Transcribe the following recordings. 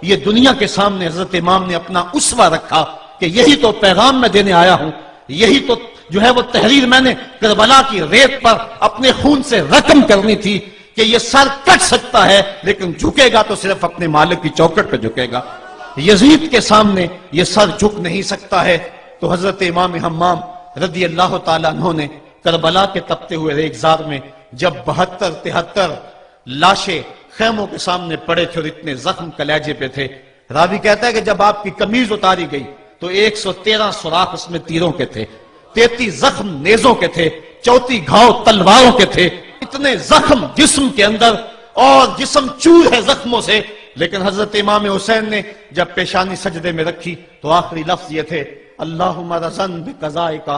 یہ دنیا کے سامنے حضرت امام نے اپنا اسوہ رکھا کہ یہی تو پیغام میں دینے آیا ہوں، یہی تو جو ہے وہ تحریر میں نے کربلا کی ریت پر اپنے خون سے رقم کرنی تھی کہ یہ سر کٹ سکتا ہے لیکن جھکے گا تو صرف اپنے مالک کی چوکٹ پہ جھکے گا، یزید کے سامنے یہ سر جھک نہیں سکتا ہے۔ تو حضرت امام حمام رضی اللہ تعالیٰ عنہ نے کربلا کے تپتے ہوئے ریگزار میں جب 72-73 لاشیں خیموں کے سامنے پڑے تھے اور اتنے زخم کلیجے پہ تھے، راوی کہتا ہے کہ جب آپ کی قمیض اتاری گئی تو 113 سوراخ اس میں تیروں کے تھے، 33 زخم نیزوں کے تھے، 34 گھاؤ تلواروں کے تھے، اتنے زخم جسم کے اندر اور جسم چور ہے زخموں سے۔ لیکن حضرت امام حسین نے جب پیشانی سجدے میں رکھی تو آخری لفظ یہ تھے، اللہم رضن بقضائک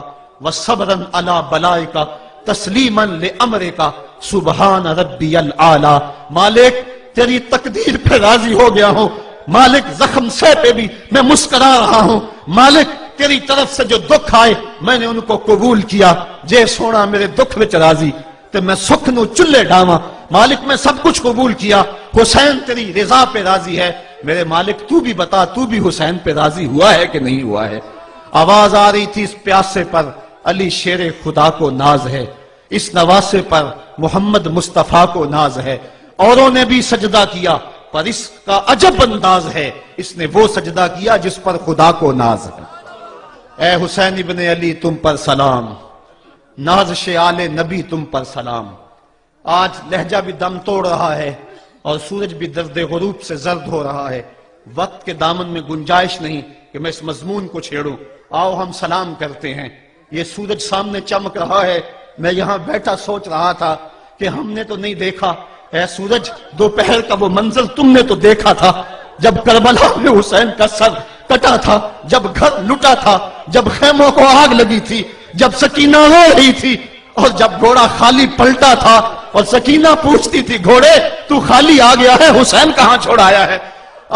وصبرن علی بلائک تسلیما لامرک سبحان ربی الاعلی۔ مالک تیری تقدیر پہ راضی ہو گیا ہوں، مالک زخم سے پہ بھی میں مسکرا رہا ہوں، مالک تیری طرف سے جو دکھ آئے میں نے ان کو قبول کیا، جے سونا میرے دکھ وچ راضی تے میں سکھ نو چلے ڈاواں، مالک میں سب کچھ قبول کیا، حسین تیری رضا پہ راضی ہے، میرے مالک تو بھی بتا تو بھی حسین پہ راضی ہوا ہے کہ نہیں ہوا ہے۔ آواز آ رہی تھی اس پیاسے پر علی شیر خدا کو ناز ہے، اس نواسے پر محمد مصطفیٰ کو ناز ہے، اوروں نے بھی سجدہ کیا پر اس کا عجب انداز ہے، اس نے وہ سجدہ کیا جس پر خدا کو ناز ہے۔ اے حسین ابن علی تم پر سلام، نازش آل نبی تم پر سلام۔ آج لہجہ بھی دم توڑ رہا ہے اور سورج بھی درد غروب سے زرد ہو رہا ہے، وقت کے دامن میں گنجائش نہیں کہ میں اس مضمون کو چھیڑوں، آؤ ہم سلام کرتے ہیں۔ یہ سورج سامنے چمک رہا ہے، میں یہاں بیٹھا سوچ رہا تھا کہ ہم نے تو نہیں دیکھا، اے سورج دوپہر کا وہ منظر تم نے تو دیکھا تھا جب کربلا میں حسین کا سر کٹا تھا، جب گھر لٹا تھا، جب خیموں کو آگ لگی تھی، جب سکینہ رو رہی تھی اور جب گھوڑا خالی پلٹا تھا اور سکینہ پوچھتی تھی گھوڑے تو خالی آ گیا ہے، حسین کہاں چھوڑ آیا ہے۔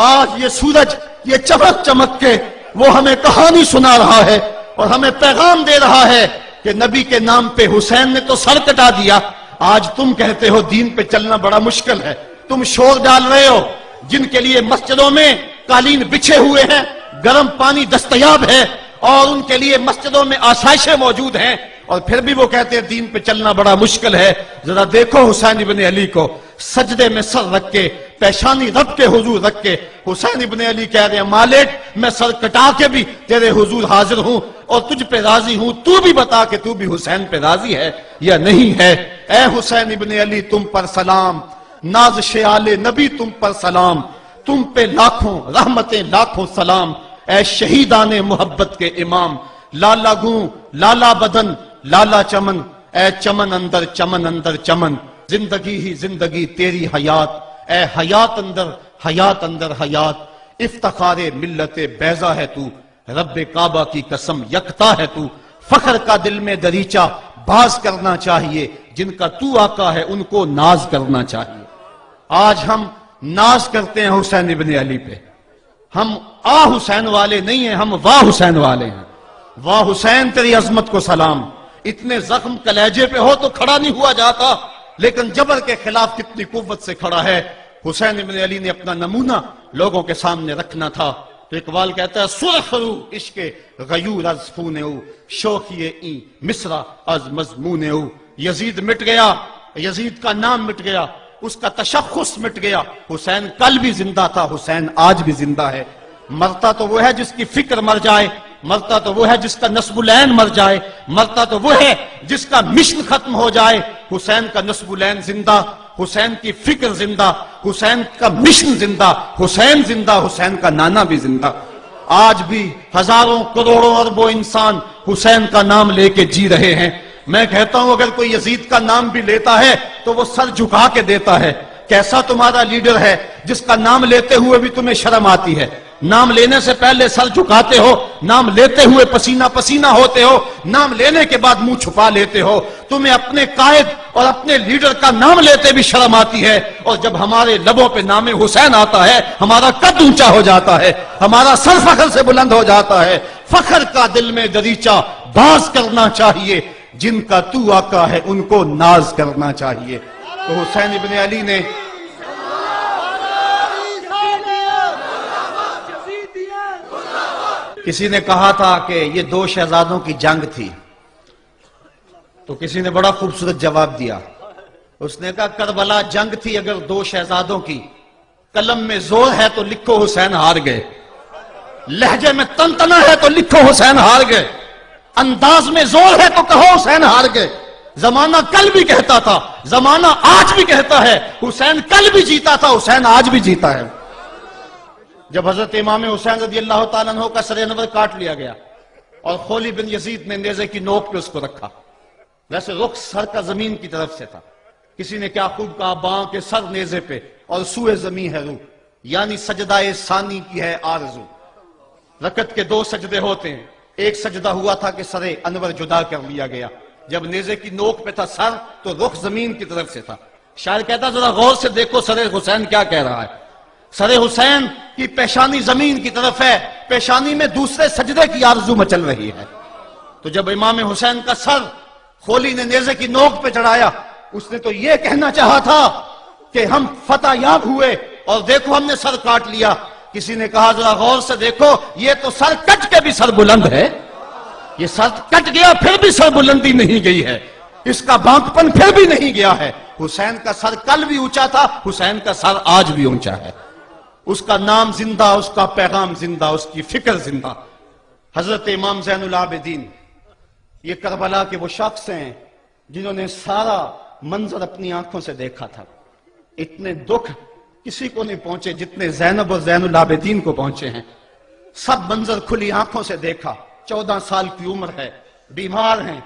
آج یہ سورج یہ چمک چمک کے وہ ہمیں کہانی سنا رہا ہے اور ہمیں پیغام دے رہا ہے کہ نبی کے نام پہ حسین نے تو سر کٹا دیا، آج تم کہتے ہو دین پہ چلنا بڑا مشکل ہے، تم شور ڈال رہے ہو، جن کے لیے مسجدوں میں قالین بچھے ہوئے ہیں، گرم پانی دستیاب ہے اور ان کے لیے مسجدوں میں آسائشیں موجود ہیں، اور پھر بھی وہ کہتے ہیں دین پہ چلنا بڑا مشکل ہے۔ ذرا دیکھو حسین ابن علی کو سجدے میں سر رکھ کے، پیشانی رب کے حضور رکھ کے حسین ابن علی کہہ رہے ہیں مالک میں سر کٹا کے بھی تیرے حضور حاضر ہوں اور تجھ پہ راضی ہوں، تو بھی بتا کہ تو بھی حسین پہ راضی ہے یا نہیں ہے۔ اے حسین ابن علی تم پر سلام، نازش آل نبی تم پر سلام، تم پہ لاکھوں رحمتیں لاکھوں سلام، اے شہیدان محبت کے امام، لالا گوں لالا بدن لالا چمن، اے چمن اندر چمن اندر چمن، زندگی ہی زندگی تیری حیات، اے حیات اندر حیات، افتخار ملت بیضا ہے تو، رب کعبہ کی قسم یکتا ہے تو، فخر کا دل میں دریچہ باز کرنا چاہیے، جن کا تو آقا ہے ان کو ناز کرنا چاہیے۔ آج ہم ناز کرتے ہیں حسین ابن علی پہ، ہم حسین والے نہیں ہیں، ہم واہ حسین والے ہیں۔ واہ حسین تیری عظمت کو سلام، اتنے زخم کلیجے پہ ہو تو کھڑا نہیں ہوا جاتا، لیکن جبر کے خلاف کتنی قوت سے کھڑا ہے۔ حسین ابن علی نے اپنا نمونہ لوگوں کے سامنے رکھنا تھا، تو اقبال کہتا ہے سرخ رو عشق غیور از خون او، شوخی این مصرع از مضمون او۔ یزید مٹ گیا، یزید کا نام مٹ گیا، اس کا تشخص مٹ گیا، حسین کل بھی زندہ تھا، حسین آج بھی زندہ ہے۔ مرتا تو وہ ہے جس کی فکر مر جائے، مرتا تو وہ ہے جس کا نسب العین مر جائے، مرتا تو وہ ہے جس کا مشن ختم ہو جائے۔ حسین کا نسب العین زندہ، حسین کی فکر زندہ، حسین کا مشن زندہ، حسین زندہ، حسین کا نانا بھی زندہ۔ آج بھی ہزاروں کروڑوں اربوں انسان حسین کا نام لے کے جی رہے ہیں۔ میں کہتا ہوں اگر کوئی یزید کا نام بھی لیتا ہے تو وہ سر جھکا کے دیتا ہے۔ کیسا تمہارا لیڈر ہے جس کا نام لیتے ہوئے بھی تمہیں شرم آتی ہے؟ نام لینے سے پہلے سر جھکاتے ہو، نام لیتے ہوئے پسینہ پسینہ ہوتے ہو، نام لینے کے بعد منہ چھپا لیتے ہو۔ تمہیں اپنے قائد اور اپنے لیڈر کا نام لیتے بھی شرم آتی ہے، اور جب ہمارے لبوں پہ نام حسین آتا ہے ہمارا قد اونچا ہو جاتا ہے، ہمارا سر فخر سے بلند ہو جاتا ہے۔ فخر کا دل میں دریچہ باز کرنا چاہیے، جن کا تو آقا ہے ان کو ناز کرنا چاہیے۔ تو حسین ابن علی نے کسی نے کہا تھا کہ یہ دو شہزادوں کی جنگ تھی، تو کسی نے بڑا خوبصورت جواب دیا. اس نے کہا کربلا جنگ تھی اگر دو شہزادوں کی، قلم میں زور ہے تو لکھو حسین ہار گئے، لہجے میں تنتنا ہے تو لکھو حسین ہار گئے، انداز میں زور ہے تو کہو حسین ہار گئے. زمانہ کل بھی کہتا تھا، زمانہ آج بھی کہتا ہے، حسین کل بھی جیتا تھا، حسین آج بھی جیتا ہے. جب حضرت امام حسین رضی اللہ تعالیٰ عنہ کا سر انور کاٹ لیا گیا اور خولی بن یزید نے نیزے کی نوک پہ اس کو رکھا، ویسے رخ سر کا زمین کی طرف سے تھا. کسی نے کیا خوب کہا، باں کے سر نیزے پہ اور سوئے زمین ہے روح، یعنی سجدہ ثانی کی ہے آرزو. رکعت کے دو سجدے ہوتے ہیں، ایک سجدہ ہوا تھا کہ سر انور جدا کر لیا گیا، جب نیزے کی نوک پہ تھا سر تو رخ زمین کی طرف سے تھا. شاعر کہتا ذرا غور سے دیکھو سر حسین کیا کہہ رہا ہے. سر حسین کی پیشانی زمین کی طرف ہے، پیشانی میں دوسرے سجدے کی آرزو مچل رہی ہے. تو جب امام حسین کا سر خولی نے نیزے کی نوک پہ چڑھایا، اس نے تو یہ کہنا چاہا تھا کہ ہم فتح یاب ہوئے اور دیکھو ہم نے سر کاٹ لیا. کسی نے کہا ذرا غور سے دیکھو، یہ تو سر کٹ کے بھی سر بلند ہے، یہ سر کٹ گیا پھر بھی سر بلندی نہیں گئی ہے، اس کا بانکپن پھر بھی نہیں گیا ہے. حسین کا سر کل بھی اونچا تھا، حسین کا سر آج بھی اونچا ہے. اس کا نام زندہ، اس کا پیغام زندہ، اس کی فکر زندہ. حضرت امام زین العابدین یہ کربلا کے وہ شخص ہیں جنہوں نے سارا منظر اپنی آنکھوں سے دیکھا تھا. اتنے دکھ کسی کو نہیں پہنچے جتنے زینب اور زین العابدین کو پہنچے ہیں. سب منظر کھلی آنکھوں سے دیکھا. 14 سال کی عمر ہے، بیمار ہیں،